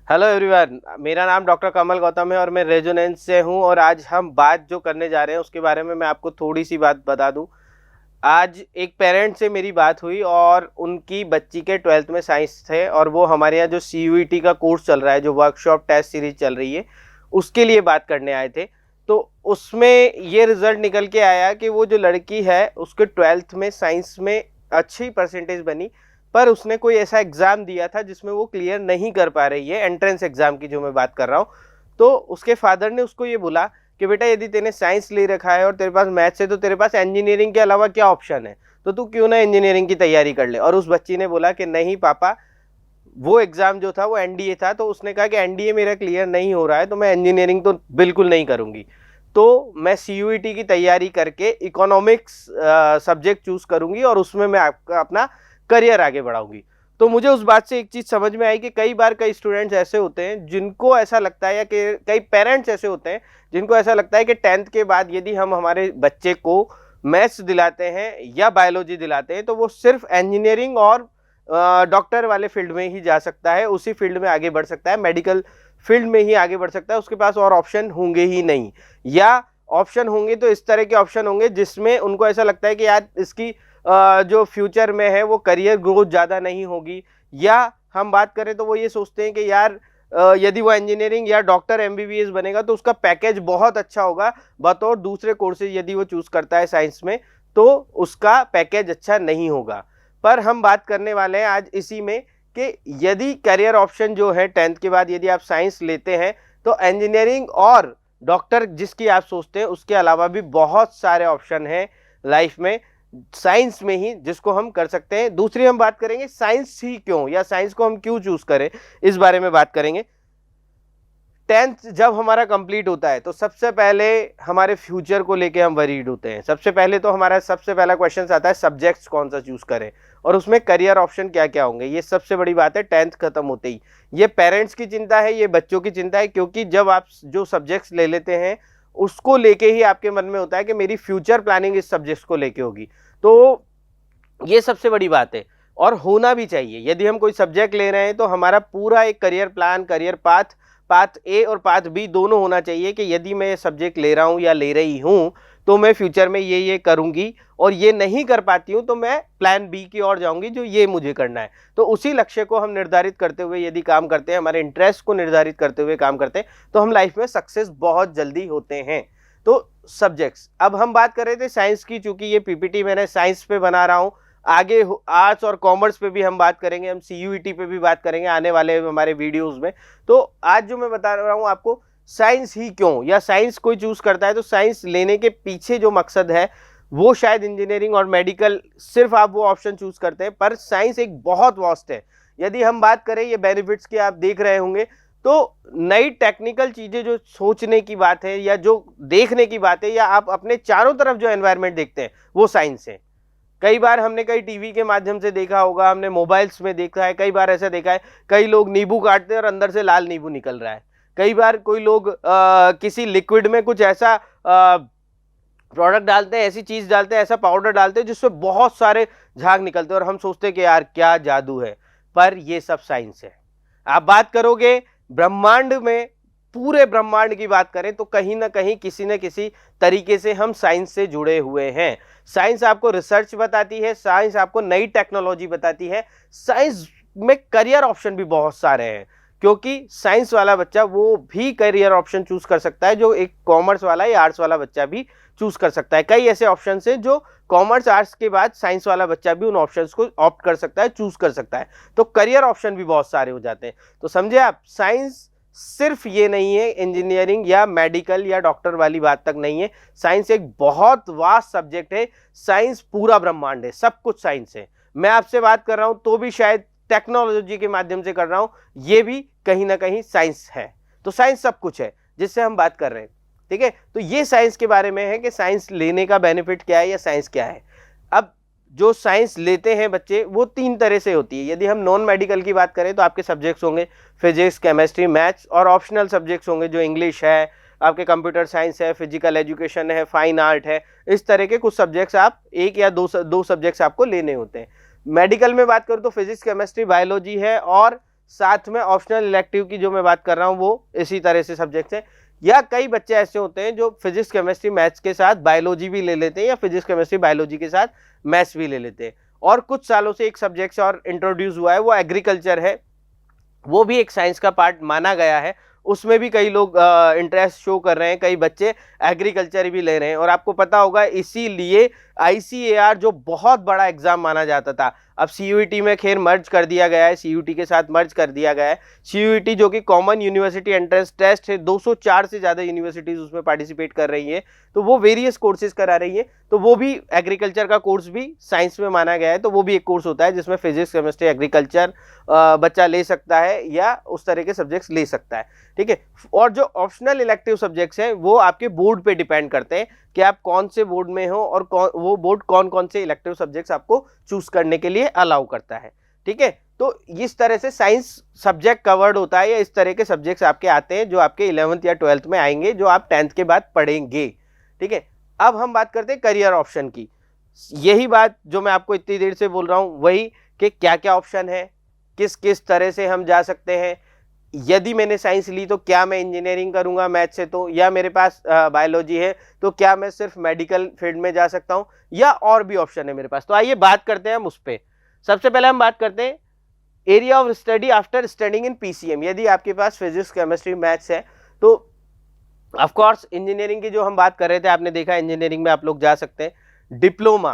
Hello everyone, मेरा नाम doctor कमल गौतम है और मैं रेजोनेंस से हूं। और आज हम बात जो करने जा रहे हैं उसके बारे में मैं आपको थोड़ी सी बात बता दूं। आज एक पेरेंट से मेरी बात हुई और उनकी बच्ची के 12th में साइंस थे और वो हमारे यहाँ जो CUET का कोर्स चल रहा है, जो वर्कशॉप टेस्ट सीरीज चल रही है, उसके लिए बात करने आए थे। तो उसमें ये रिजल्ट निकल के आया कि वो जो लड़की है उसके 12th में साइंस में अच्छी परसेंटेज बनी, पर उसने कोई ऐसा एग्जाम दिया था जिसमें वो क्लियर नहीं कर पा रही है, एंट्रेंस एग्जाम की जो मैं बात कर रहा हूँ। तो उसके फादर ने उसको ये बोला कि बेटा, यदि तेने साइंस ले रखा है और तेरे पास मैथ्स है तो तेरे पास इंजीनियरिंग के अलावा क्या ऑप्शन है, तो तू क्यों ना इंजीनियरिंग की तैयारी कर ले। और उस बच्ची ने बोला कि नहीं पापा, वो एग्जाम जो था वो NDA था, तो उसने कहा कि NDA मेरा क्लियर नहीं हो रहा है तो मैं इंजीनियरिंग तो बिल्कुल नहीं करूंगी, तो मैं CUET की तैयारी करके इकोनॉमिक्स सब्जेक्ट चूज करूंगी और उसमें मैं आपका अपना करियर आगे बढ़ाऊंगी। तो मुझे उस बात से एक चीज समझ में आई कि कई बार कई स्टूडेंट्स ऐसे होते हैं जिनको ऐसा लगता है, या कि कई पेरेंट्स ऐसे होते हैं जिनको ऐसा लगता है कि 10th के बाद यदि हम हमारे बच्चे को मैथ्स दिलाते हैं या बायोलॉजी दिलाते हैं तो वो सिर्फ इंजीनियरिंग और डॉक्टर वाले फील्ड में ही जा सकता है, उसी फील्ड में आगे बढ़ सकता है, मेडिकल फील्ड में ही आगे बढ़ सकता है, उसके पास और ऑप्शन होंगे ही नहीं। या ऑप्शन होंगे तो इस तरह के ऑप्शन होंगे जिसमें उनको ऐसा लगता है कि यार इसकी जो फ्यूचर में है वो करियर ग्रोथ ज़्यादा नहीं होगी। या हम बात करें तो वो ये सोचते हैं कि यार यदि वो इंजीनियरिंग या डॉक्टर MBBS बनेगा तो उसका पैकेज बहुत अच्छा होगा, बतौर दूसरे कोर्सेज यदि वो चूज करता है साइंस में तो उसका पैकेज अच्छा नहीं होगा। पर हम बात करने वाले हैं आज इसी में कि यदि करियर ऑप्शन जो है 10th के बाद यदि आप साइंस लेते हैं तो इंजीनियरिंग और डॉक्टर जिसकी आप सोचते हैं उसके अलावा भी बहुत सारे ऑप्शन हैं लाइफ में, साइंस में ही, जिसको हम कर सकते हैं। दूसरी हम बात करेंगे साइंस ही क्यों, या साइंस को हम क्यों चूज करें, इस बारे में बात करेंगे। 10th जब हमारा कंप्लीट होता है तो सबसे पहले हमारे फ्यूचर को लेके हम वरीड होते हैं। सबसे पहले तो हमारा सबसे पहला क्वेश्चन आता है सब्जेक्ट्स कौन सा चूज करें और उसमें करियर ऑप्शन क्या क्या होंगे। ये सबसे बड़ी बात है 10th खत्म होते ही। ये पेरेंट्स की चिंता है, ये बच्चों की चिंता है, क्योंकि जब आप जो सब्जेक्ट्स ले लेते हैं उसको लेके ही आपके मन में होता है कि मेरी फ्यूचर प्लानिंग इस सब्जेक्ट्स को लेके होगी। तो ये सबसे बड़ी बात है और होना भी चाहिए। यदि हम कोई सब्जेक्ट ले रहे हैं तो हमारा पूरा एक career plan, career path, path A और पाथ B दोनों होना चाहिए कि यदि मैं ये सब्जेक्ट ले रहा हूं या ले रही हूं तो मैं फ्यूचर में ये करूंगी, और ये नहीं कर पाती हूं तो मैं प्लान B की ओर जाऊंगी जो ये मुझे करना है। तो उसी लक्ष्य को हम निर्धारित करते हुए यदि काम करते हैं, हमारे इंटरेस्ट को निर्धारित करते हुए काम करते हैं, तो हम लाइफ में सक्सेस बहुत जल्दी होते हैं। तो सब्जेक्ट्स, अब हम बात कर रहे थे साइंस की, चूंकि ये PPT मैंने साइंस पे बना रहा हूं, आगे आर्ट्स और कॉमर्स पे भी हम बात करेंगे, हम CUET पे भी बात करेंगे आने वाले हमारे वीडियोस में। तो आज जो मैं बता रहा हूं आपको, साइंस ही क्यों, या साइंस कोई चूज करता है तो साइंस लेने के पीछे जो मकसद है वो शायद इंजीनियरिंग और मेडिकल सिर्फ आप वो ऑप्शन चूज करते हैं, पर साइंस एक बहुत वास्ट है। यदि हम बात करें ये बेनिफिट्स की, आप देख रहे होंगे, तो नई टेक्निकल चीजें जो सोचने की बात है या जो देखने की बात है, या आप अपने चारों तरफ जो एनवायरनमेंट देखते हैं वो साइंस है। कई बार हमने कई टीवी के माध्यम से देखा होगा, हमने मोबाइल्स में देखा है, कई बार ऐसा देखा है कई लोग नींबू काटते हैं और अंदर से लाल नींबू निकल रहा है। कई बार कोई लोग किसी लिक्विड में कुछ ऐसा प्रोडक्ट डालते हैं, ऐसी चीज डालते हैं, ऐसा पाउडर डालते हैं जिससे बहुत सारे झाग निकलते हैं और हम सोचते हैं कि यार क्या जादू है, पर ये सब साइंस है। आप बात करोगे ब्रह्मांड में, पूरे ब्रह्मांड की बात करें तो कहीं ना कहीं किसी न किसी तरीके से हम साइंस से जुड़े हुए हैं। साइंस आपको रिसर्च बताती है, साइंस आपको नई टेक्नोलॉजी बताती है, साइंस में करियर ऑप्शन भी बहुत सारे हैं, क्योंकि साइंस वाला बच्चा वो भी करियर ऑप्शन चूज कर सकता है जो एक कॉमर्स वाला या आर्ट्स वाला बच्चा भी चूज कर सकता है। कई ऐसे ऑप्शन है जो कॉमर्स आर्ट्स के बाद साइंस वाला बच्चा भी उन ऑप्शंस को ऑप्ट कर सकता है, चूज कर सकता है। तो करियर ऑप्शन भी बहुत सारे हो जाते हैं। तो समझे आप, साइंस सिर्फ ये नहीं है इंजीनियरिंग या मेडिकल या डॉक्टर वाली बात तक नहीं है। साइंस एक बहुत वास्ट सब्जेक्ट है, साइंस पूरा ब्रह्मांड है, सब कुछ साइंस है। मैं आपसे बात कर रहा हूं तो भी शायद टेक्नोलॉजी के माध्यम से कर रहा हूं, ये भी कहीं ना कहीं साइंस है। तो साइंस सब कुछ है जिससे हम बात कर रहे हैं, ठीक है। तो ये साइंस के बारे में है कि साइंस लेने का बेनिफिट क्या है या साइंस क्या है। अब जो साइंस लेते हैं बच्चे वो 3 तरह से होती है। यदि हम नॉन मेडिकल की बात करें तो आपके सब्जेक्ट्स होंगे फिजिक्स, केमिस्ट्री, मैथ्स, और ऑप्शनल सब्जेक्ट्स होंगे जो इंग्लिश है, आपके कंप्यूटर साइंस है, फिजिकल एजुकेशन है, फाइन आर्ट है। इस तरह के कुछ सब्जेक्ट्स आप एक या दो सब्जेक्ट्स आपको लेने होते हैं। मेडिकल में बात करूं तो फिजिक्स, केमिस्ट्री, बायोलॉजी है और साथ में ऑप्शनल इलेक्टिव की जो मैं बात कर रहा हूँ वो इसी तरह से सब्जेक्ट्स हैं। या कई बच्चे ऐसे होते हैं जो फिजिक्स केमिस्ट्री मैथ्स के साथ बायोलॉजी भी ले लेते हैं, या फिजिक्स केमिस्ट्री बायोलॉजी के साथ मैथ्स भी ले लेते हैं। और कुछ सालों से एक सब्जेक्ट और इंट्रोड्यूस हुआ है, वो एग्रीकल्चर है, वो भी एक साइंस का पार्ट माना गया है। उसमें भी कई लोग इंटरेस्ट शो कर रहे हैं, कई बच्चे एग्रीकल्चर भी ले रहे हैं। और आपको पता होगा इसीलिए ICAR जो बहुत बड़ा एग्जाम माना जाता था, अब CUET में खैर मर्ज कर दिया गया है, CUET के साथ मर्ज कर दिया गया है। CUET जो कि कॉमन यूनिवर्सिटी एंट्रेंस टेस्ट है, 204 से ज़्यादा यूनिवर्सिटीज़ उसमें पार्टिसिपेट कर रही है, तो वो वेरियस कोर्सेज करा रही है। तो वो भी एग्रीकल्चर का कोर्स भी साइंस में माना गया है, तो वो भी एक कोर्स होता है जिसमें फिजिक्स केमिस्ट्री एग्रीकल्चर बच्चा ले सकता है या उस तरह के सब्जेक्ट्स ले सकता है, ठीक है। और जो ऑप्शनल इलेक्टिव सब्जेक्ट्स हैं वो आपके बोर्ड पे डिपेंड करते हैं कि आप कौन से बोर्ड में हो और वो बोर्ड कौन कौन से इलेक्टिव सब्जेक्ट्स आपको चूज करने के लिए अलाउ करता है, ठीक है। तो इस तरह से साइंस सब्जेक्ट कवर्ड होता है, या इस तरह के सब्जेक्ट्स आपके आते हैं जो आपके 11th या 12th में आएंगे, जो आप 10th के बाद पढ़ेंगे, ठीक है। अब हम बात करते हैं करियर ऑप्शन की। यही बात जो मैं आपको इतनी देर से बोल रहा हूं, वही कि क्या क्या ऑप्शन है, किस किस तरह से हम जा सकते हैं। यदि मैंने साइंस ली तो क्या मैं इंजीनियरिंग करूंगा मैथ से, तो या मेरे पास बायोलॉजी है तो क्या मैं सिर्फ मेडिकल फील्ड में जा सकता हूं, या और भी ऑप्शन है मेरे पास। तो आइए बात करते हैं हम उस पर। सबसे पहले हम बात करते हैं area of study after studying in PCM। यदि आपके पास फिजिक्स केमिस्ट्री मैथ्स है तो ऑफ कोर्स इंजीनियरिंग की जो हम बात कर रहे थे, आपने देखा इंजीनियरिंग में आप लोग जा सकते हैं। डिप्लोमा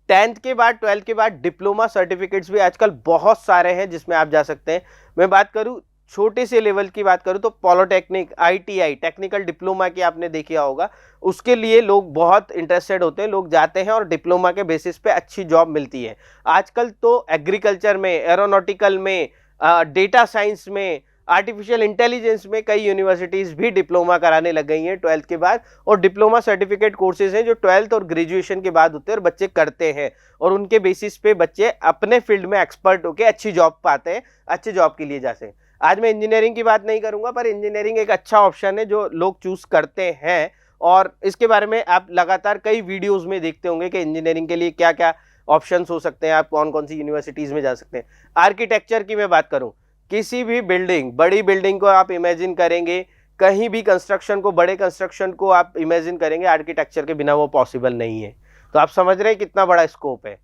10th के बाद 12th के बाद डिप्लोमा सर्टिफिकेट्स भी आजकल बहुत सारे हैं जिसमें आप जा सकते हैं। मैं बात करूं छोटे से लेवल की बात करूं तो पॉलिटेक्निक, ITI टेक्निकल डिप्लोमा की आपने देखा होगा, उसके लिए लोग बहुत इंटरेस्टेड होते हैं, लोग जाते हैं और डिप्लोमा के बेसिस पे अच्छी जॉब मिलती है। आजकल तो एग्रीकल्चर में, एरोनॉटिकल में, डेटा साइंस में, आर्टिफिशियल इंटेलिजेंस में कई यूनिवर्सिटीज़ भी डिप्लोमा कराने लग गई हैं 12th के बाद। और डिप्लोमा सर्टिफिकेट कोर्सेज हैं जो 12th और ग्रेजुएशन के बाद होते हैं और बच्चे करते हैं, और उनके बेसिस पे बच्चे अपने फील्ड में एक्सपर्ट होकर अच्छी जॉब पाते हैं, अच्छे जॉब के लिए जाते हैं। आज मैं इंजीनियरिंग की बात नहीं करूंगा, पर इंजीनियरिंग एक अच्छा ऑप्शन है जो लोग चूज करते हैं, और इसके बारे में आप लगातार कई वीडियोस में देखते होंगे कि इंजीनियरिंग के लिए क्या क्या ऑप्शंस हो सकते हैं, आप कौन कौन सी यूनिवर्सिटीज़ में जा सकते हैं। आर्किटेक्चर की मैं बात करूं, किसी भी बिल्डिंग, बड़ी बिल्डिंग को आप इमेजिन करेंगे, कहीं भी कंस्ट्रक्शन को, बड़े कंस्ट्रक्शन को आप इमेजिन करेंगे, आर्किटेक्चर के बिना वो पॉसिबल नहीं है। तो आप समझ रहे हैं कितना बड़ा स्कोप है।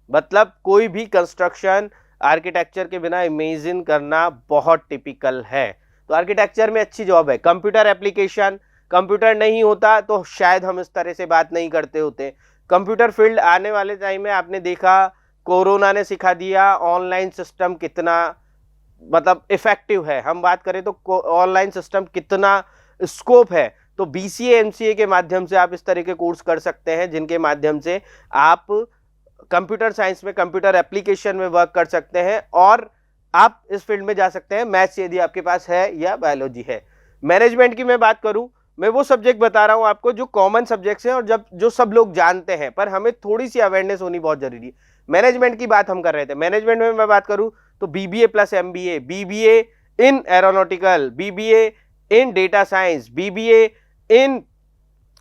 मतलब कोई भी कंस्ट्रक्शन आर्किटेक्चर के बिना इमेजिन करना बहुत टिपिकल है। तो आर्किटेक्चर में अच्छी जॉब है। कंप्यूटर एप्लीकेशन, कंप्यूटर नहीं होता तो शायद हम इस तरह से बात नहीं करते होते। कंप्यूटर फील्ड आने वाले टाइम में आपने देखा, कोरोना ने सिखा दिया ऑनलाइन सिस्टम कितना मतलब इफेक्टिव है। हम बात करें तो ऑनलाइन सिस्टम कितना स्कोप है। तो BCA MCA के माध्यम से आप इस तरह के कोर्स कर सकते हैं जिनके माध्यम से आप कंप्यूटर साइंस में, कंप्यूटर एप्लीकेशन में वर्क कर सकते हैं, और आप इस फील्ड में जा सकते हैं मैथ्स यदि आपके पास है या बायोलॉजी है। मैनेजमेंट की मैं बात करूं, मैं वो सब्जेक्ट बता रहा हूं आपको जो कॉमन सब्जेक्ट्स हैं और जो सब लोग जानते हैं, पर हमें थोड़ी सी अवेयरनेस होनी बहुत जरूरी है। मैनेजमेंट की बात हम कर रहे थे। मैनेजमेंट में मैं बात करूं तो BBA plus MBA, BBA in aeronautical, BBA in data science, BBA in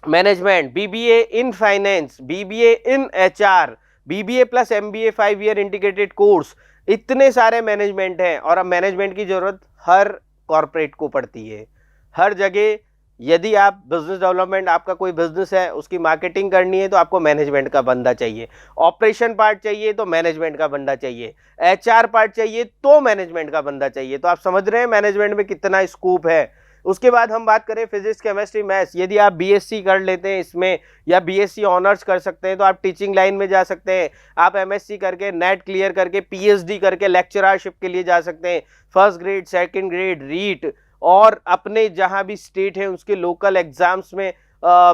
management, BBA in finance, BBA in HR, BBA plus MBA 5 year integrated course, इतने सारे मैनेजमेंट हैं। और अब मैनेजमेंट की जरूरत हर कॉर्पोरेट को पड़ती है, हर जगह। यदि आप बिजनेस डेवलपमेंट, आपका कोई बिजनेस है, उसकी मार्केटिंग करनी है तो आपको मैनेजमेंट का बंदा चाहिए। ऑपरेशन पार्ट चाहिए तो मैनेजमेंट का बंदा चाहिए। HR पार्ट चाहिए तो मैनेजमेंट का बंदा चाहिए। तो आप समझ रहे हैं मैनेजमेंट में कितना स्कोप है। उसके बाद हम बात करें फिजिक्स केमिस्ट्री मैथ्स, यदि आप BSc कर लेते हैं इसमें या BSc ऑनर्स कर सकते हैं तो आप टीचिंग लाइन में जा सकते हैं। आप MSc करके, नेट क्लियर करके, PhD करके लेक्चररशिप के लिए जा सकते हैं। First grade, second grade, REET, और अपने जहां भी स्टेट है उसके लोकल एग्जाम्स में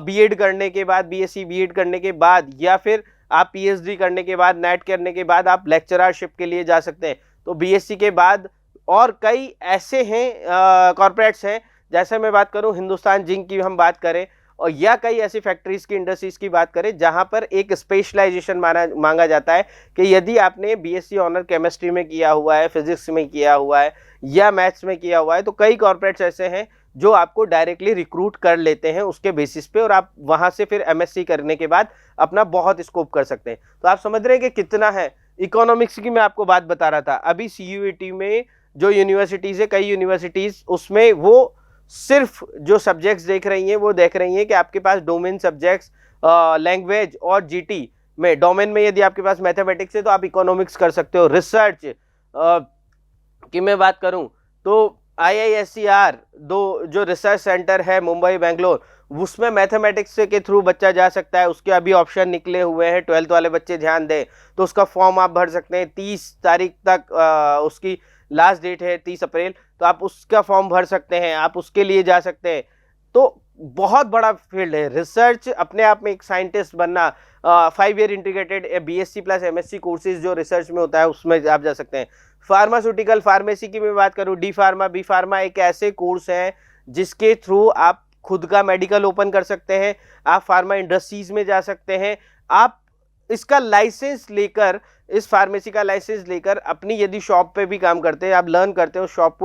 B.Ed करने के बाद, BSc B.Ed करने के बाद, या फिर आप PhD करने के बाद, नेट करने के बाद आप लेक्चररशिप के लिए जा सकते हैं। तो BSc के बाद और कई ऐसे हैं कॉर्पोरेट्स हैं, जैसे मैं बात करूं हिंदुस्तान जिंक की हम बात करें, और या कई ऐसी फैक्ट्रीज की, इंडस्ट्रीज की बात करें जहां पर एक स्पेशलाइजेशन मांगा जाता है कि यदि आपने BSc ऑनर केमिस्ट्री में किया हुआ है, फिजिक्स में किया हुआ है या मैथ्स में किया हुआ है, तो कई कॉर्पोरेट्स ऐसे हैं जो आपको डायरेक्टली रिक्रूट कर लेते हैं उसके बेसिस पे, और आप वहां से फिर MSc करने के बाद अपना बहुत स्कोप कर सकते हैं। तो आप समझ रहे हैं कि कितना है। इकोनॉमिक्स की मैं आपको बात बता रहा था, अभी CUET में जो यूनिवर्सिटीज है, कई यूनिवर्सिटीज, उसमें वो सिर्फ जो सब्जेक्ट्स देख रही हैं वो देख रही हैं कि आपके पास डोमेन सब्जेक्ट्स, लैंग्वेज और जीटी में, डोमेन में यदि आपके पास मैथमेटिक्स है तो आप इकोनॉमिक्स कर सकते हो। रिसर्च की मैं बात करूं तो IISER दो जो रिसर्च सेंटर है मुंबई बेंगलोर, उसमें मैथमेटिक्स के थ्रू बच्चा जा सकता है। उसके अभी ऑप्शन निकले हुए हैं, 12th वाले बच्चे ध्यान दें तो उसका फॉर्म आप भर सकते हैं। 30 तारीख तक उसकी लास्ट डेट है, 30 अप्रैल, तो आप उसका फॉर्म भर सकते हैं, आप उसके लिए जा सकते हैं। तो बहुत बड़ा फील्ड है रिसर्च, अपने आप में एक साइंटिस्ट बनना। 5 year integrated BSc plus MSc courses जो रिसर्च में होता है उसमें आप जा सकते हैं। फार्मास्यूटिकल फार्मेसी की मैं बात करूं, डी फार्मा, बी फार्मा एक ऐसे कोर्स हैं जिसके थ्रू आप खुद का मेडिकल ओपन कर सकते हैं, आप फार्मा इंडस्ट्रीज में जा सकते हैं, आप इसका लाइसेंस लेकर, इस फार्मेसी का लाइसेंस लेकर अपनी यदि शॉप पे भी काम करते हैं, आप लर्न करते हो, शॉप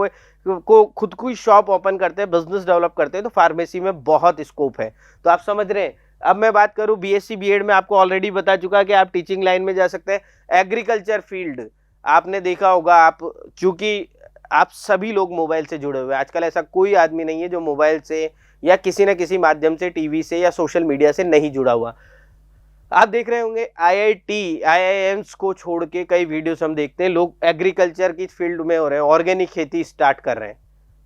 को खुद की शॉप ओपन करते हैं, बिजनेस डेवलप करते हैं, तो फार्मेसी में बहुत स्कोप है। तो आप समझ रहे हैं। अब मैं बात करूं BSc BEd में, आपको ऑलरेडी बता चुका कि आप टीचिंग लाइन में जा सकते हैं। एग्रीकल्चर फील्ड आपने देखा होगा, आप चूंकि आप सभी लोग मोबाइल से जुड़े हुए हैं, आजकल ऐसा कोई आदमी नहीं है जो मोबाइल से या किसी न किसी माध्यम से, टीवी से या सोशल मीडिया से नहीं जुड़ा हुआ। आप देख रहे होंगे IIT IIMs को छोड़ के कई वीडियोस हम देखते हैं, लोग एग्रीकल्चर की फील्ड में हो रहे हैं, ऑर्गेनिक खेती स्टार्ट कर रहे हैं।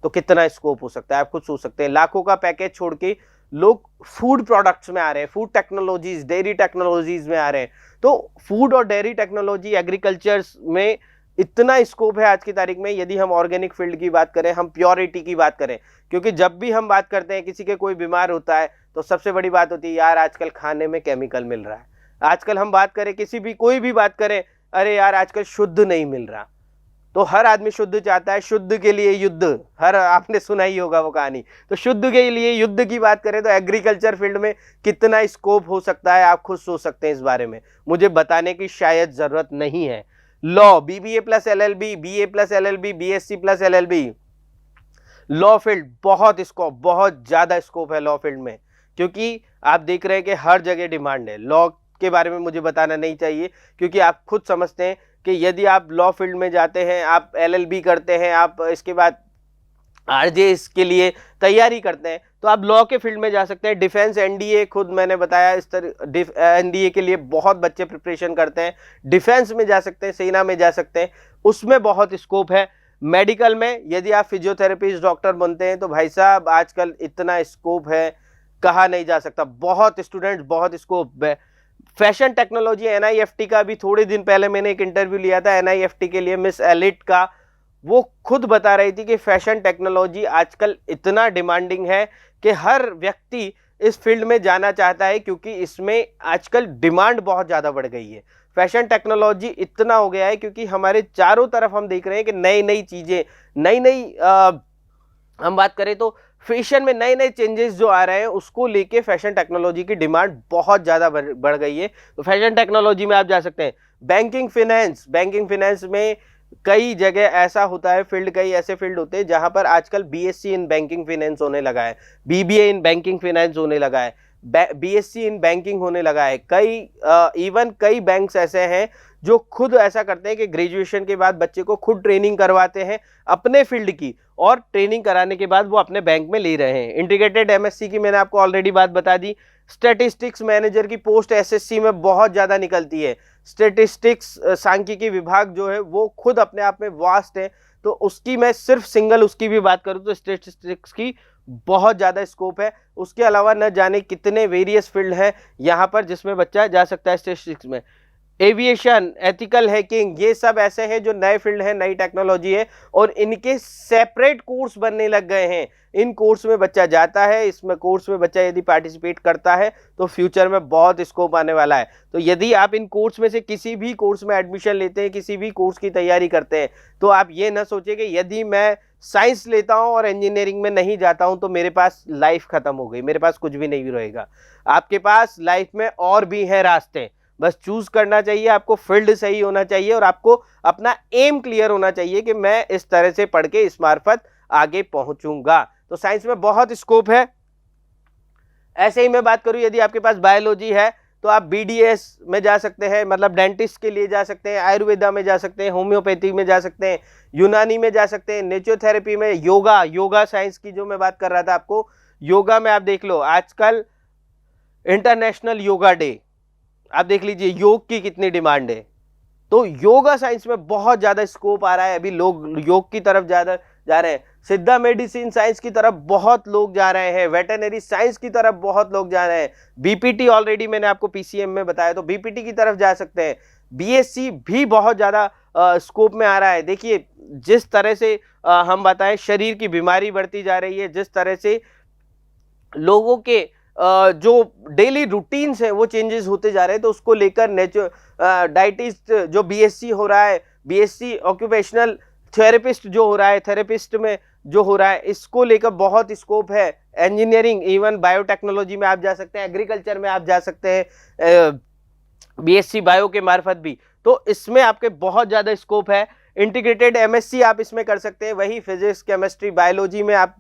तो कितना स्कोप हो सकता है आप खुद सोच सकते हैं। लाखों का पैकेज छोड़ के लोग फूड प्रोडक्ट्स में आ रहे हैं, फूड टेक्नोलॉजीज, डेयरी टेक्नोलॉजीज में आ रहे हैं। तो फूड और डेयरी टेक्नोलॉजी, एग्रीकल्चर में इतना स्कोप है आज की तारीख में। यदि हम ऑर्गेनिक फील्ड की बात करें, हम प्योरिटी की बात करें, क्योंकि जब भी हम बात करते हैं किसी के कोई बीमार होता है तो सबसे बड़ी बात होती है यार आजकल खाने में केमिकल मिल रहा है। आजकल हम बात करें किसी भी, कोई भी बात करें, अरे यार आजकल शुद्ध नहीं मिल रहा। तो हर आदमी शुद्ध चाहता है, शुद्ध के लिए युद्ध, हर आपने सुना ही होगा वो कहानी। तो शुद्ध के लिए युद्ध की बात करें तो एग्रीकल्चर फील्ड में कितना स्कोप हो सकता है आप खुद सोच सकते हैं। इस बारे में मुझे बताने की शायद जरूरत नहीं है। Law, BBA plus LLB, BA plus LLB, BSc plus LLB, law field बहुत स्कोप, बहुत ज्यादा स्कोप है लॉ फील्ड में, क्योंकि आप देख रहे हैं कि हर जगह डिमांड है। लॉ के बारे में मुझे बताना नहीं चाहिए, क्योंकि आप खुद समझते हैं कि यदि आप लॉ फील्ड में जाते हैं, आप LLB करते हैं, आप इसके बाद RJ के लिए तैयारी करते हैं, तो आप लॉ के फील्ड में जा सकते हैं। डिफेंस NDA, खुद मैंने बताया इस तरह NDA के लिए बहुत बच्चे प्रिपरेशन करते हैं, डिफेंस में जा सकते हैं, सेना में जा सकते हैं, उसमें बहुत स्कोप है। मेडिकल में यदि आप फिजियोथेरेपिस्ट, डॉक्टर बनते हैं तो भाई साहब आजकल इतना स्कोप है, कहा नहीं जा सकता, बहुत स्टूडेंट्स, बहुत स्कोप है। फैशन टेक्नोलॉजी, NIFT का भी थोड़े दिन पहले मैंने एक इंटरव्यू लिया था NIFT के लिए, मिस एलिट का, वो खुद बता रही थी कि फैशन टेक्नोलॉजी आजकल इतना डिमांडिंग है कि हर व्यक्ति इस फील्ड में जाना चाहता है, क्योंकि इसमें आजकल डिमांड बहुत ज़्यादा बढ़ गई है। फैशन टेक्नोलॉजी इतना हो गया है क्योंकि हमारे चारों तरफ हम देख रहे हैं कि नई नई चीज़ें, नई नई हम बात करें तो फैशन में नए नए चेंजेस जो आ रहे हैं, उसको लेके फैशन टेक्नोलॉजी की डिमांड बहुत ज़्यादा बढ़ गई है। तो फैशन टेक्नोलॉजी में आप जा सकते हैं। बैंकिंग फिनेंस, बैंकिंग फिनेंस में कई जगह ऐसा होता है फील्ड, कई ऐसे फील्ड होते हैं जहां पर आजकल BSc इन बैंकिंग फाइनेंस होने लगा है, BBA इन बैंकिंग फाइनेंस होने लगा है, BSc इन बैंकिंग होने लगा है। कई इवन कई बैंक्स ऐसे हैं जो खुद ऐसा करते हैं कि ग्रेजुएशन के बाद बच्चे को खुद ट्रेनिंग करवाते हैं अपने फील्ड की, और ट्रेनिंग कराने के बाद वो अपने बैंक में ले रहे हैं। इंटीग्रेटेड MSc की मैंने आपको ऑलरेडी बात बता दी। स्टैटिस्टिक्स मैनेजर की पोस्ट SSC में बहुत ज़्यादा निकलती है। स्टैटिस्टिक्स सांख्यिकी विभाग जो है वो खुद अपने आप में वास्ट है, तो उसकी मैं सिर्फ सिंगल उसकी भी बात करूँ तो स्टैटिस्टिक्स की बहुत ज़्यादा स्कोप है। उसके अलावा न जाने कितने वेरियस फील्ड हैं यहाँ पर जिसमें बच्चा जा सकता है स्टैटिस्टिक्स में। एविएशन, एथिकल हैकिंग, ये सब ऐसे हैं जो नए फील्ड है, नई टेक्नोलॉजी है, और इनके सेपरेट कोर्स बनने लग गए हैं। इन कोर्स में बच्चा जाता है, इसमें कोर्स में बच्चा यदि पार्टिसिपेट करता है तो फ्यूचर में बहुत स्कोप आने वाला है। तो यदि आप इन कोर्स में से किसी भी कोर्स में एडमिशन लेते हैं, किसी भी कोर्स की तैयारी करते हैं, तो आप ये ना सोचें कि यदि मैं साइंस लेता हूं और इंजीनियरिंग में नहीं जाता हूं तो मेरे पास लाइफ खत्म हो गई, मेरे पास कुछ भी नहीं रहेगा। आपके पास लाइफ में और भी हैं रास्ते, बस चूज करना चाहिए, आपको फील्ड सही होना चाहिए और आपको अपना एम क्लियर होना चाहिए कि मैं इस तरह से पढ़ के इस मार्फत आगे पहुंचूंगा। तो साइंस में बहुत स्कोप है। ऐसे ही मैं बात करूं, यदि आपके पास बायोलॉजी है तो आप BDS में जा सकते हैं, मतलब डेंटिस्ट के लिए जा सकते हैं, आयुर्वेदा में जा सकते हैं, होम्योपैथी में जा सकते हैं, यूनानी में जा सकते हैं, नेचुरोथेरेपी में, योगा साइंस की जो मैं बात कर रहा था आपको, योगा में आप देख लो आजकल इंटरनेशनल योगा डे, आप देख लीजिए योग की कितनी डिमांड है। तो योगा साइंस में बहुत ज्यादा स्कोप आ रहा है, अभी लोग योग की तरफ ज्यादा जा रहे हैं, सिद्धा मेडिसिन साइंस की तरफ बहुत लोग जा रहे हैं, वेटरनरी साइंस की तरफ बहुत लोग जा रहे हैं, बीपीटी ऑलरेडी मैंने आपको PCM में बताया, तो बीपीटी की तरफ जा सकते हैं, BSc भी बहुत ज्यादा स्कोप में आ रहा है। देखिए जिस तरह से हम बताएं शरीर की बीमारी बढ़ती जा रही है, जिस तरह से लोगों के जो डेली रूटीन्स है वो चेंजेस होते जा रहे हैं, तो उसको लेकर डाइटिस्ट जो BSc हो रहा है, BSc ऑक्यूपेशनल थेरेपिस्ट जो हो रहा है, थेरेपिस्ट में जो हो रहा है, इसको लेकर बहुत स्कोप है। इंजीनियरिंग, इवन बायोटेक्नोलॉजी में आप जा सकते हैं, एग्रीकल्चर में आप जा सकते हैं BSc बायो के मार्फत भी, तो इसमें आपके बहुत ज़्यादा स्कोप है। इंटीग्रेटेड MSc आप इसमें कर सकते हैं, वही फिजिक्स केमिस्ट्री बायोलॉजी में आप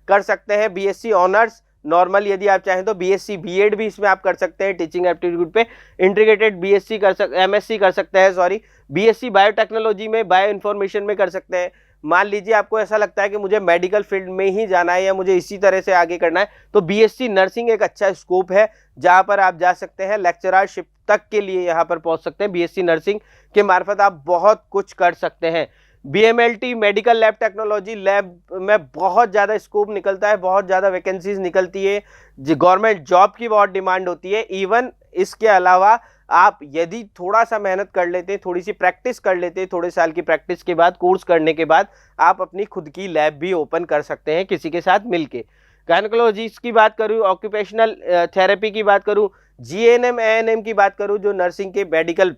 कर सकते हैं। BSc ऑनर्स नॉर्मल यदि आप चाहें तो BSc B.Ed भी इसमें आप कर सकते हैं टीचिंग एप्टीट्यूड पे। इंटीग्रेटेड BSc MSc कर सकते हैं, BSc बायोटेक्नोलॉजी में, बायो इन्फॉर्मेशन में कर सकते हैं। मान लीजिए आपको ऐसा लगता है कि मुझे मेडिकल फील्ड में ही जाना है या मुझे इसी तरह से आगे करना है, तो BSc नर्सिंग एक अच्छा स्कोप है जहां पर आप जा सकते हैं, लेक्चररशिप तक के लिए यहां पर पहुंच सकते हैं। BSc नर्सिंग के मार्फत आप बहुत कुछ कर सकते हैं। BMLT medical lab technology, lab में बहुत ज़्यादा स्कोप निकलता है, बहुत ज़्यादा वैकेंसीज निकलती है, गवर्नमेंट जॉब की बहुत डिमांड होती है। इवन इसके अलावा आप यदि थोड़ा सा मेहनत कर लेते, थोड़ी सी प्रैक्टिस कर लेते, थोड़े साल की प्रैक्टिस के बाद, कोर्स करने के बाद आप अपनी खुद की लैब भी ओपन कर सकते हैं किसी के साथ मिलके। गायनेकोलॉजिस्ट की बात करूँ, ऑक्यूपेशनल थेरेपी की बात करूँ, GNM ANM की बात करूँ, जो नर्सिंग के मेडिकल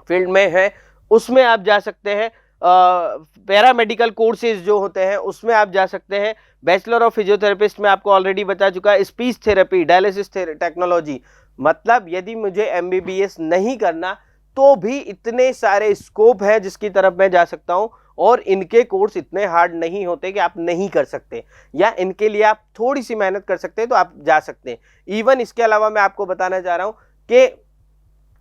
फील्ड में है, उसमें आप जा सकते हैं। पैरामेडिकल कोर्सेज जो होते हैं उसमें आप जा सकते हैं। बैचलर ऑफ फिजियोथेरेपिस्ट में आपको ऑलरेडी बता चुका है। स्पीच थेरेपी, डायलिसिस टेक्नोलॉजी, मतलब यदि मुझे MBBS नहीं करना तो भी इतने सारे स्कोप है जिसकी तरफ मैं जा सकता हूं, और इनके कोर्स इतने हार्ड नहीं होते कि आप नहीं कर सकते, या इनके लिए आप थोड़ी सी मेहनत कर सकते हैं तो आप जा सकते हैं। इवन इसके अलावा मैं आपको बताना चाह रहा हूं कि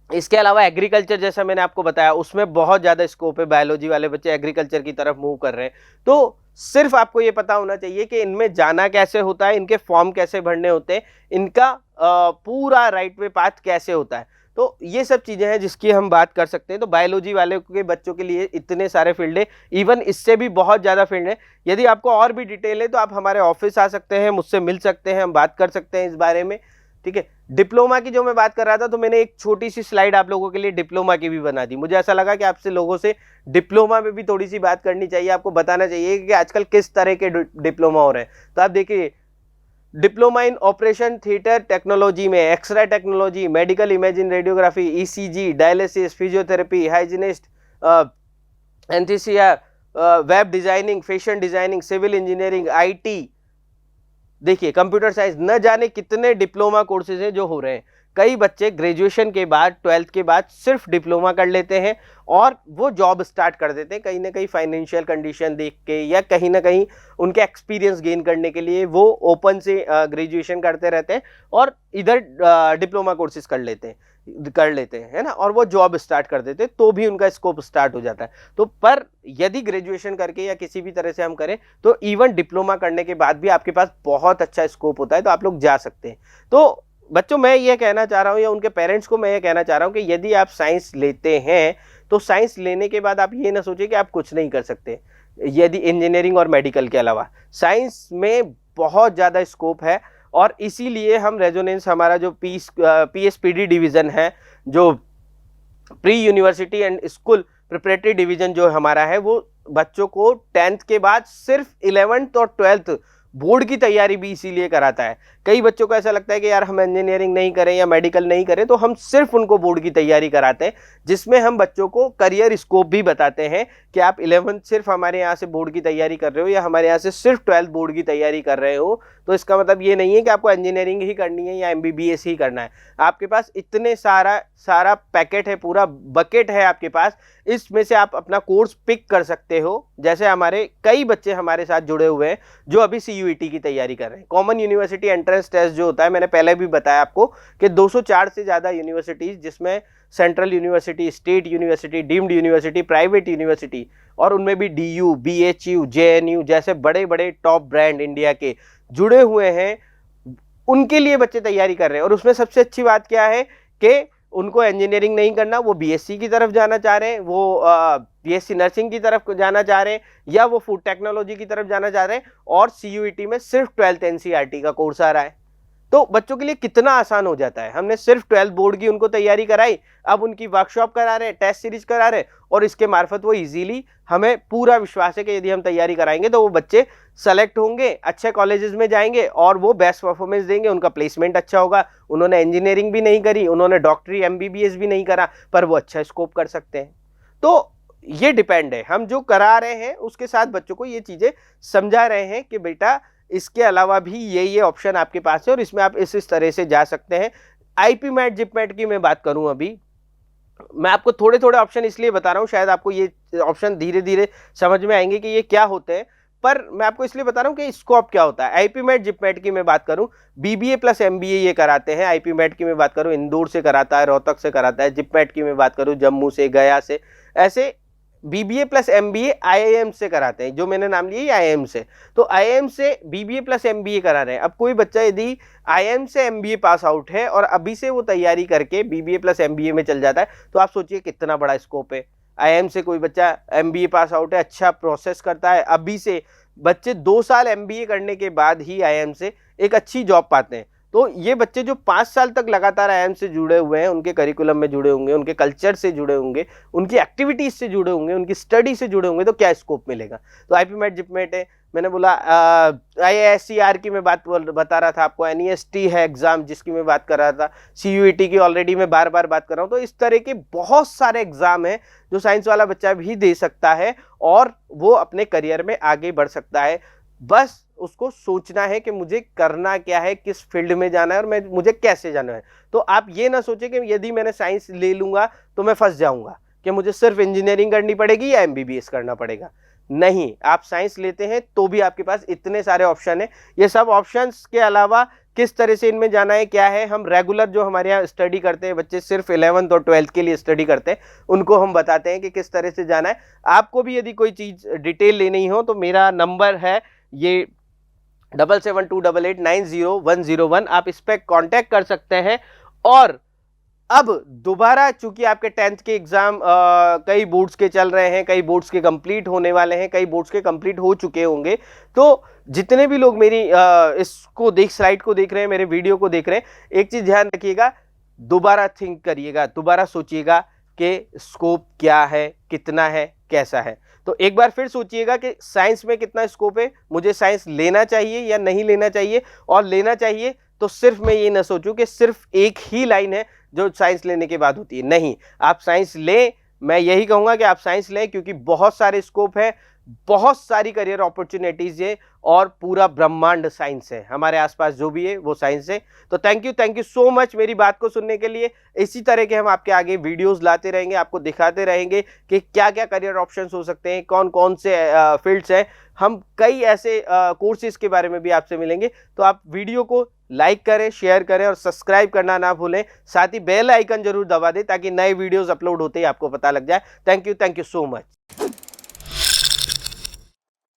इसके अलावा एग्रीकल्चर, जैसा मैंने आपको बताया, उसमें बहुत ज़्यादा स्कोप है। बायोलॉजी वाले बच्चे एग्रीकल्चर की तरफ मूव कर रहे हैं, तो सिर्फ आपको ये पता होना चाहिए कि इनमें जाना कैसे होता है, इनके फॉर्म कैसे भरने होते हैं, इनका पूरा राइट वे पाथ कैसे होता है। तो ये सब चीज़ें हैं जिसकी हम बात कर सकते हैं। तो बायोलॉजी वाले के बच्चों के लिए इतने सारे फील्ड है, इवन इससे भी बहुत ज़्यादा फील्ड है। यदि आपको और भी डिटेल है तो आप हमारे ऑफिस आ सकते हैं, मुझसे मिल सकते हैं, हम बात कर सकते हैं इस बारे में, ठीक है। डिप्लोमा की जो मैं बात कर रहा था, तो मैंने एक छोटी सी स्लाइड आप लोगों के लिए डिप्लोमा की भी बना दी। मुझे ऐसा लगा कि आपसे लोगों से डिप्लोमा में भी थोड़ी सी बात करनी चाहिए, आपको बताना चाहिए कि आजकल किस तरह के डिप्लोमा हो रहे हैं। तो आप देखिए, diploma in operation theatre technology में x ray technology, medical imaging radiography, ECG, dialysis, physiotherapy, hygienist, anaesthesia, web designing, fashion designing, civil engineering, IT, देखिए कंप्यूटर साइंस, न जाने कितने डिप्लोमा कोर्सेज हैं जो हो रहे हैं। कई बच्चे ग्रेजुएशन के बाद, 12th के बाद सिर्फ डिप्लोमा कर लेते हैं और वो जॉब स्टार्ट कर देते हैं, कहीं ना कहीं फाइनेंशियल कंडीशन देख के या कहीं ना कहीं उनके एक्सपीरियंस गेन करने के लिए वो ओपन से ग्रेजुएशन करते रहते हैं और इधर डिप्लोमा कोर्सेज कर लेते हैं, है ना, और वो जॉब स्टार्ट कर देते हैं, तो भी उनका स्कोप स्टार्ट हो जाता है। तो पर यदि ग्रेजुएशन करके या किसी भी तरह से हम करें तो इवन डिप्लोमा करने के बाद भी आपके पास बहुत अच्छा स्कोप होता है, तो आप लोग जा सकते हैं। तो बच्चों, मैं ये कहना चाह रहा हूँ या उनके पेरेंट्स को मैं ये कहना चाह रहा हूँ कि यदि आप साइंस लेते हैं तो साइंस लेने के बाद आप ये ना सोचिए कि आप कुछ नहीं कर सकते। यदि इंजीनियरिंग और मेडिकल के अलावा साइंस में बहुत ज़्यादा स्कोप है, और इसीलिए हम रेजोनेंस, हमारा जो PSPD डिवीज़न है, जो pre university and school preparatory division जो हमारा है, वो बच्चों को 10th के बाद सिर्फ 11th और 12th बोर्ड की तैयारी भी इसीलिए कराता है। कई बच्चों को ऐसा लगता है कि यार हम इंजीनियरिंग नहीं करें या मेडिकल नहीं करें, तो हम सिर्फ उनको बोर्ड की तैयारी कराते हैं, जिसमें हम बच्चों को करियर स्कोप भी बताते हैं कि आप 11th सिर्फ हमारे यहाँ से बोर्ड की तैयारी कर रहे हो या हमारे यहाँ से सिर्फ 12th बोर्ड की तैयारी कर रहे हो, तो इसका मतलब ये नहीं है कि आपको इंजीनियरिंग ही करनी है या MBBS ही करना है। आपके पास इतने सारा पैकेट है, पूरा बकेट है आपके पास, इसमें से आप अपना कोर्स पिक कर सकते हो। जैसे हमारे कई बच्चे हमारे साथ जुड़े हुए हैं जो अभी CUET की तैयारी कर रहे हैं, common university entrance entrance test जो होता है, मैंने पहले भी बताया आपको कि 204 से ज़्यादा यूनिवर्सिटीज़, जिसमें central university, state university, deemed university, private university, और उनमें भी DU, BHU, JNU जैसे बड़े बड़े टॉप ब्रांड इंडिया के जुड़े हुए हैं, उनके लिए बच्चे तैयारी कर रहे हैं। और उसमें सबसे अच्छी बात क्या है कि उनको इंजीनियरिंग नहीं करना, वो BSc की तरफ जाना चाह रहे हैं, वो BSc नर्सिंग की तरफ जाना चाह रहे हैं, या वो फूड टेक्नोलॉजी की तरफ जाना चाह रहे हैं, और CUET में सिर्फ 12th NCERT का कोर्स आ रहा है। तो बच्चों के लिए कितना आसान हो जाता है। हमने सिर्फ 12th बोर्ड की उनको तैयारी कराई, अब उनकी वर्कशॉप करा रहे हैं, टेस्ट सीरीज करा रहे हैं, और इसके मार्फत वो इजीली, हमें पूरा विश्वास है कि यदि हम तैयारी कराएंगे तो वो बच्चे सेलेक्ट होंगे, अच्छे कॉलेजेस में जाएंगे और वो बेस्ट परफॉर्मेंस देंगे, उनका प्लेसमेंट अच्छा होगा। उन्होंने इंजीनियरिंग भी नहीं करी, उन्होंने डॉक्टरी MBBS भी नहीं करा, पर वो अच्छा स्कोप कर सकते हैं। तो ये डिपेंड है, हम जो करा रहे हैं उसके साथ बच्चों को ये चीजें समझा रहे हैं कि बेटा इसके अलावा भी ये ऑप्शन आपके पास है और इसमें आप इस तरह से जा सकते हैं। IP मैट, जिप मैट की मैं बात करूं, अभी मैं आपको थोड़े थोड़े ऑप्शन इसलिए बता रहा हूं, शायद आपको ये ऑप्शन धीरे धीरे समझ में आएंगे कि ये क्या होते हैं, पर मैं आपको इसलिए बता रहा हूं कि स्कोप क्या होता है। IP मैट, जिप मैट की मैं बात करूं, BBA प्लस MBA ये कराते हैं। IP मैट की मैं बात करूं, इंदौर से कराता है, रोहतक से कराता है। जिप मैट की मैं बात करूं, जम्मू से, गया से। ऐसे BBA प्लस MBA IIM से कराते हैं, जो मैंने नाम लिया IIM से। तो IIM से BBA प्लस MBA करा रहे हैं। अब कोई बच्चा यदि IIM से MBA पास आउट है और अभी से वो तैयारी करके BBA प्लस MBA में चल जाता है, तो आप सोचिए कितना बड़ा स्कोप है। IIM से कोई बच्चा MBA पास आउट है, अच्छा प्रोसेस करता है, अभी से बच्चे 2 साल MBA करने के बाद ही IIM से एक अच्छी जॉब पाते हैं। तो ये बच्चे जो 5 साल तक लगातार IIM से जुड़े हुए हैं, उनके करिकुलम में जुड़े होंगे, उनके कल्चर से जुड़े होंगे, उनकी एक्टिविटीज से जुड़े होंगे, उनकी स्टडी से जुड़े होंगे, तो क्या स्कोप मिलेगा। तो IP मैट, जिप मैट है, मैंने बोला IISER की मैं बात बता रहा था आपको, NEST है एग्जाम जिसकी मैं बात कर रहा था, CUET की ऑलरेडी मैं बार बार बात कर रहा हूँ। तो इस तरह के बहुत सारे एग्जाम हैं जो साइंस वाला बच्चा भी दे सकता है और वो अपने करियर में आगे बढ़ सकता है। बस उसको सोचना है कि मुझे करना क्या है, किस फील्ड में जाना है और मुझे कैसे जाना है। तो आप ये ना सोचें कि यदि मैंने साइंस ले लूंगा तो मैं फंस जाऊंगा, कि मुझे सिर्फ इंजीनियरिंग करनी पड़ेगी या MBBS करना पड़ेगा। नहीं, आप साइंस लेते हैं तो भी आपके पास इतने सारे ऑप्शन है। ये सब ऑप्शंस के अलावा किस तरह से इनमें जाना है, क्या है, हम रेगुलर जो हमारे यहाँ स्टडी करते हैं, बच्चे सिर्फ 11th और 12th के लिए स्टडी करते हैं, उनको हम बताते हैं कि किस तरह से जाना है। आपको भी यदि कोई चीज डिटेल लेनी हो तो मेरा नंबर है ये 7728890101, आप इस पर कांटेक्ट कर सकते हैं। और अब दोबारा चूंकि आपके 10th के एग्जाम कई बोर्ड्स के चल रहे हैं, कई बोर्ड्स के कंप्लीट होने वाले हैं, कई बोर्ड्स के कंप्लीट हो चुके होंगे, तो जितने भी लोग मेरी इसको स्लाइड को देख रहे हैं, मेरे वीडियो को देख रहे हैं, एक चीज ध्यान रखिएगा, दोबारा थिंक करिएगा, दोबारा सोचिएगा कि स्कोप क्या है, कितना है, कैसा है। तो एक बार फिर सोचिएगा कि साइंस में कितना स्कोप है, मुझे साइंस लेना चाहिए या नहीं लेना चाहिए, और लेना चाहिए तो सिर्फ मैं ये ना सोचूं कि सिर्फ एक ही लाइन है जो साइंस लेने के बाद होती है। नहीं, आप साइंस लें, मैं यही कहूंगा कि आप साइंस लें, क्योंकि बहुत सारे स्कोप है, बहुत सारी करियर अपॉर्चुनिटीज है और पूरा ब्रह्मांड साइंस है। हमारे आसपास जो भी है वो साइंस है। तो थैंक यू सो मच मेरी बात को सुनने के लिए। इसी तरह के हम आपके आगे वीडियोस लाते रहेंगे, आपको दिखाते रहेंगे कि क्या क्या करियर ऑप्शंस हो सकते हैं, कौन कौन से फील्ड्स हैं। हम कई ऐसे कोर्सेज के बारे में भी आपसे मिलेंगे। तो आप वीडियो को लाइक करें, शेयर करें और सब्सक्राइब करना ना भूलें। साथ ही बेल आइकन जरूर दबा दें ताकि नए वीडियोस अपलोड होते ही आपको पता लग जाए। Thank you so much.